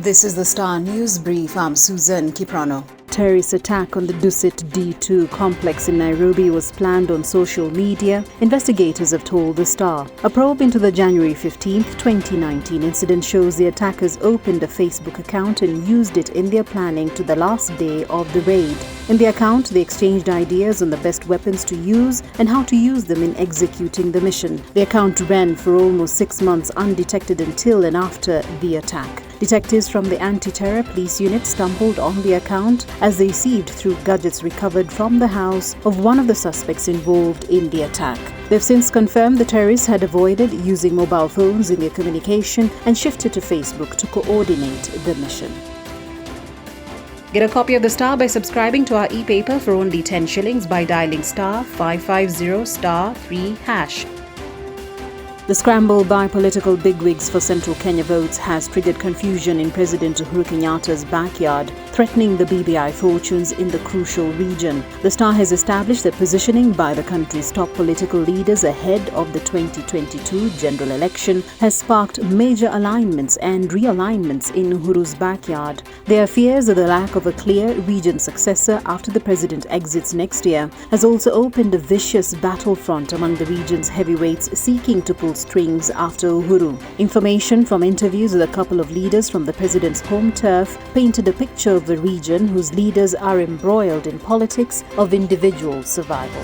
This is the Star News Brief. I'm Susan Kiprano. Terrorist attack on the Dusit D2 complex in Nairobi was planned on social media, investigators have told The Star. A probe into the January 15, 2019 incident shows the attackers opened a Facebook account and used it in their planning to the last day of the raid. In the account, they exchanged ideas on the best weapons to use and how to use them in executing the mission. The account ran for almost 6 months undetected until and after the attack. Detectives from the Anti-Terror Police Unit stumbled on the account as they sieved through gadgets recovered from the house of one of the suspects involved in the attack. They've since confirmed the terrorists had avoided using mobile phones in their communication and shifted to Facebook to coordinate the mission. Get a copy of The Star by subscribing to our e-paper for only 10 shillings by dialing *550*3#. The scramble by political bigwigs for central Kenya votes has triggered confusion in President Uhuru Kenyatta's backyard, threatening the BBI fortunes in the crucial region. The Star has established that positioning by the country's top political leaders ahead of the 2022 general election has sparked major alignments and realignments in Uhuru's backyard. There are fears that the lack of a clear region successor after the president exits next year has also opened a vicious battlefront among the region's heavyweights seeking to pull strings after Uhuru. Information from interviews with a couple of leaders from the president's home turf painted a picture of a region whose leaders are embroiled in politics of individual survival.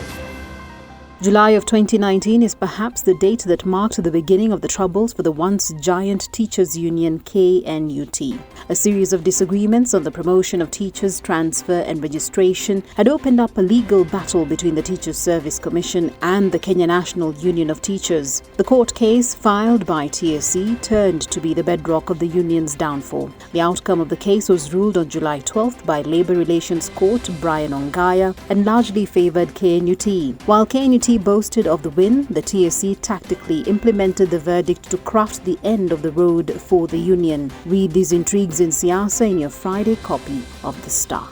July of 2019 is perhaps the date that marked the beginning of the troubles for the once giant teachers' union KNUT. A series of disagreements on the promotion of teachers' transfer and registration had opened up a legal battle between the Teachers Service Commission and the Kenya National Union of Teachers. The court case filed by TSC turned to be the bedrock of the union's downfall. The outcome of the case was ruled on July 12th by Labour Relations Court Brian Ongaya and largely favoured KNUT. While KNUT boasted of the win, the TSC tactically implemented the verdict to craft the end of the road for the union. Read these intrigues in Siasa in your Friday copy of The Star.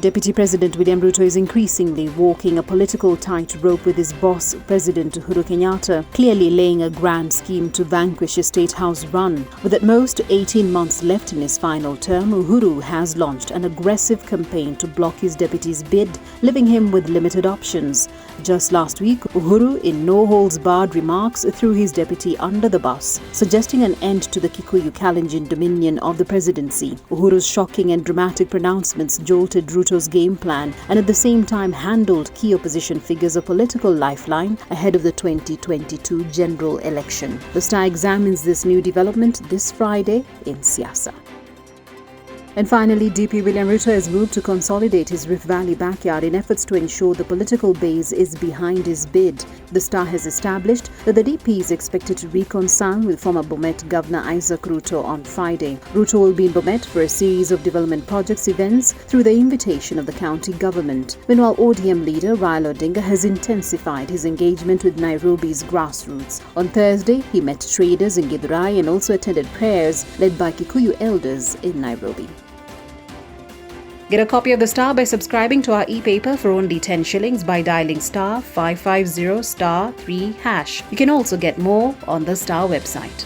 Deputy President William Ruto is increasingly walking a political tightrope with his boss, President Uhuru Kenyatta, clearly laying a grand scheme to vanquish a State House run. With at most 18 months left in his final term, Uhuru has launched an aggressive campaign to block his deputy's bid, leaving him with limited options. Just last week, Uhuru, in no-holds-barred remarks, threw his deputy under the bus, suggesting an end to the Kikuyu Kalenjin dominion of the presidency. Uhuru's shocking and dramatic pronouncements jolted Ruto's game plan and at the same time handled key opposition figures a political lifeline ahead of the 2022 general election. The Star examines this new development this Friday in Siasa. And finally, DP William Ruto has moved to consolidate his Rift Valley backyard in efforts to ensure the political base is behind his bid. The Star has established that the DP is expected to reconcile with former Bomet Governor Isaac Ruto on Friday. Ruto will be in Bomet for a series of development projects events through the invitation of the county government. Meanwhile, ODM leader Raila Odinga has intensified his engagement with Nairobi's grassroots. On Thursday, he met traders in Githurai and also attended prayers led by Kikuyu elders in Nairobi. Get a copy of The Star by subscribing to our e-paper for only 10 shillings by dialing *550*3#. You can also get more on the Star website.